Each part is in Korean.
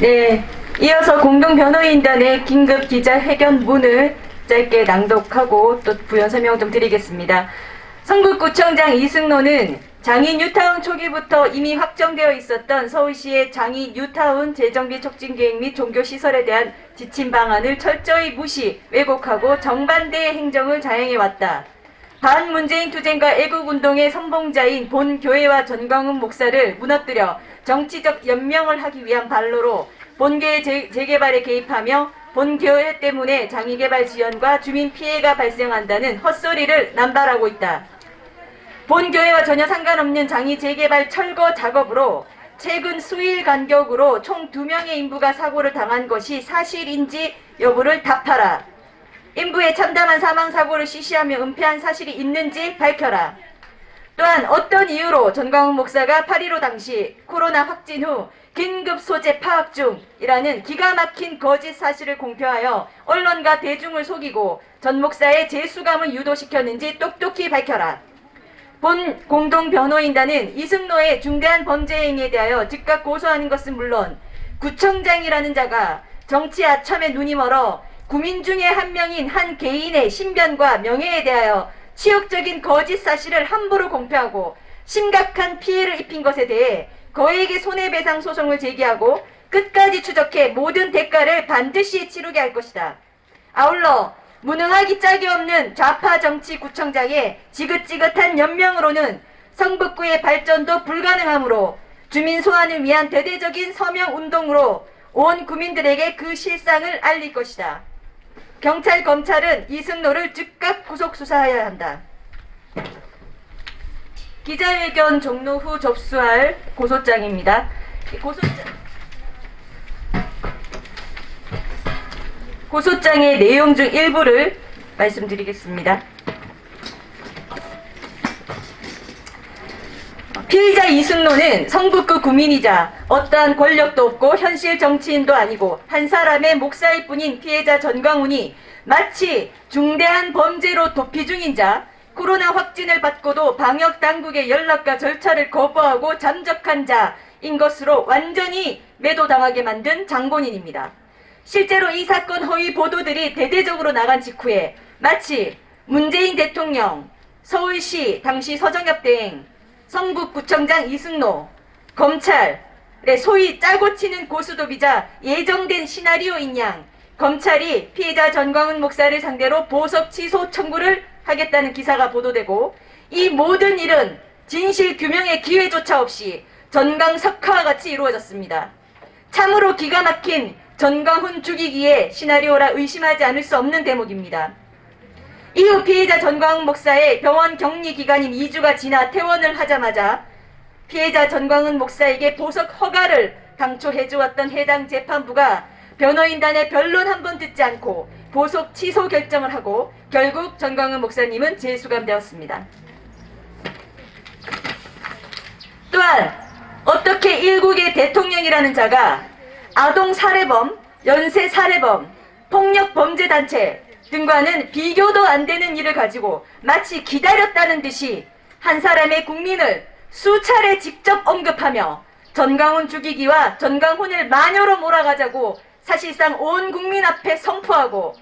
네, 이어서 공동변호인단의 긴급 기자회견문을 짧게 낭독하고 또 부연 설명 좀 드리겠습니다. 성북구청장 이승노는 장인 뉴타운 초기부터 이미 확정되어 있었던 서울시의 장인 뉴타운 재정비 촉진 계획 및 종교시설에 대한 지침 방안을 철저히 무시, 왜곡하고 정반대의 행정을 자행해왔다. 반문재인 투쟁과 애국운동의 선봉자인 본교회와 전광훈 목사를 무너뜨려 정치적 연명을 하기 위한 발로로 본교회 재개발에 개입하며 본교회 때문에 장애개발 지연과 주민 피해가 발생한다는 헛소리를 남발하고 있다. 본교회와 전혀 상관없는 장애 재개발 철거 작업으로 최근 수일 간격으로 총 2명의 인부가 사고를 당한 것이 사실인지 여부를 답하라. 인부의 참담한 사망사고를 시시하며 은폐한 사실이 있는지 밝혀라. 또한 어떤 이유로 전광훈 목사가 8.15 당시 코로나 확진 후 긴급 소재 파악 중이라는 기가 막힌 거짓 사실을 공표하여 언론과 대중을 속이고 전 목사의 재수감을 유도시켰는지 똑똑히 밝혀라. 본 공동변호인단은 이승노의 중대한 범죄 행위에 대하여 즉각 고소하는 것은 물론 구청장이라는 자가 정치 아첨에 눈이 멀어 구민 중에 한 명인 한 개인의 신변과 명예에 대하여 치욕적인 거짓 사실을 함부로 공표하고 심각한 피해를 입힌 것에 대해 거액의 손해배상 소송을 제기하고 끝까지 추적해 모든 대가를 반드시 치르게 할 것이다. 아울러 무능하기 짝이 없는 좌파 정치 구청장의 지긋지긋한 연명으로는 성북구의 발전도 불가능하므로 주민 소환을 위한 대대적인 서명운동으로 온 구민들에게 그 실상을 알릴 것이다. 경찰, 검찰은 이승노를 즉각 구속수사해야 한다. 기자회견 종료 후 접수할 고소장입니다. 고소장의 내용 중 일부를 말씀드리겠습니다. 피의자 이승노는 성북구 구민이자 어떠한 권력도 없고 현실 정치인도 아니고 한 사람의 목사일 뿐인 피해자 전광훈이 마치 중대한 범죄로 도피 중인 자, 코로나 확진을 받고도 방역당국의 연락과 절차를 거부하고 잠적한 자인 것으로 완전히 매도당하게 만든 장본인입니다. 실제로 이 사건 허위 보도들이 대대적으로 나간 직후에 마치 문재인 대통령, 서울시 당시 서정엽 대행, 성북구청장 이승노, 검찰의 소위 짜고 치는 고수톱이자 예정된 시나리오인 양 검찰이 피해자 전광훈 목사를 상대로 보석 취소 청구를 하겠다는 기사가 보도되고 이 모든 일은 진실 규명의 기회조차 없이 전광석화와 같이 이루어졌습니다. 참으로 기가 막힌 전광훈 죽이기의 시나리오라 의심하지 않을 수 없는 대목입니다. 이후 피해자 전광훈 목사의 병원 격리 기간인 2주가 지나 퇴원을 하자마자 피해자 전광훈 목사에게 보석 허가를 당초 해주었던 해당 재판부가 변호인단의 변론 한 번 듣지 않고 보석 취소 결정을 하고 결국 전광훈 목사님은 재수감되었습니다. 또한 어떻게 일국의 대통령이라는 자가 아동 살해범, 연쇄 살해범, 폭력 범죄 단체 등과는 비교도 안 되는 일을 가지고 마치 기다렸다는 듯이 한 사람의 국민을 수차례 직접 언급하며 전광훈 죽이기와 전광훈을 마녀로 몰아가자고 사실상 온 국민 앞에 선포하고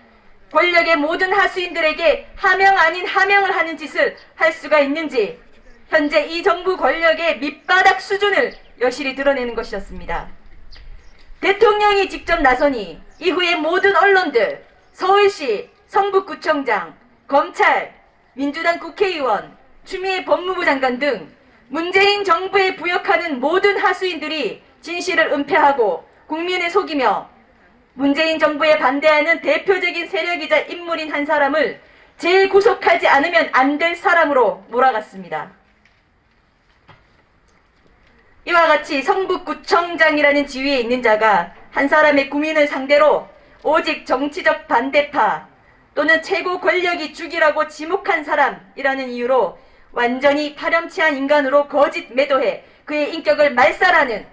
권력의 모든 하수인들에게 하명 아닌 하명을 하는 짓을 할 수가 있는지 현재 이 정부 권력의 밑바닥 수준을 여실히 드러내는 것이었습니다. 대통령이 직접 나서니 이후에 모든 언론들, 서울시, 성북구청장, 검찰, 민주당 국회의원, 추미애 법무부 장관 등 문재인 정부에 부역하는 모든 하수인들이 진실을 은폐하고 국민을 속이며 문재인 정부에 반대하는 대표적인 세력이자 인물인 한 사람을 재구속하지 않으면 안 될 사람으로 몰아갔습니다. 이와 같이 성북구청장이라는 지위에 있는 자가 한 사람의 구민을 상대로 오직 정치적 반대파 또는 최고 권력이 죽이라고 지목한 사람이라는 이유로 완전히 파렴치한 인간으로 거짓 매도해 그의 인격을 말살하는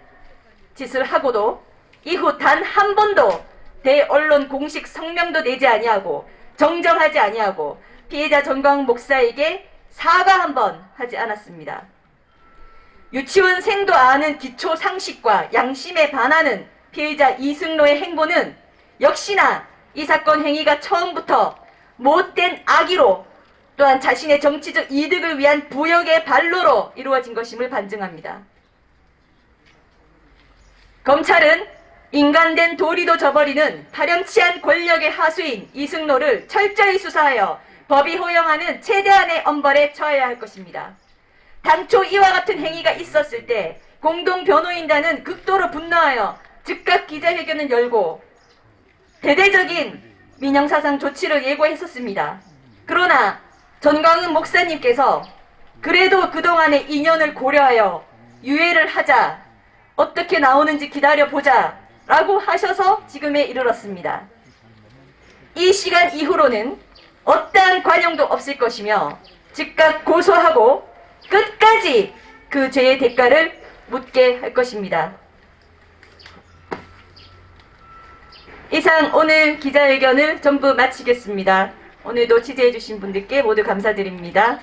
짓을 하고도 이후 단 한 번도 대언론 공식 성명도 내지 아니하고 정정하지 아니하고 피해자 전광훈 목사에게 사과 한 번 하지 않았습니다. 유치원생도 아는 기초 상식과 양심에 반하는 피의자 이승로의 행보는 역시나 이 사건 행위가 처음부터 못된 악의로 또한 자신의 정치적 이득을 위한 부역의 발로로 이루어진 것임을 반증합니다. 검찰은 인간된 도리도 저버리는 파렴치한 권력의 하수인 이승로를 철저히 수사하여 법이 허용하는 최대한의 엄벌에 처해야 할 것입니다. 당초 이와 같은 행위가 있었을 때 공동변호인단은 극도로 분노하여 즉각 기자회견을 열고 대대적인 민형사상 조치를 예고했었습니다. 그러나 전광훈 목사님께서 그래도 그동안의 인연을 고려하여 유예를 하자, 어떻게 나오는지 기다려보자 라고 하셔서 지금에 이르렀습니다. 이 시간 이후로는 어떠한 관용도 없을 것이며 즉각 고소하고 끝까지 그 죄의 대가를 묻게 할 것입니다. 이상 오늘 기자회견을 전부 마치겠습니다. 오늘도 취재해주신 분들께 모두 감사드립니다.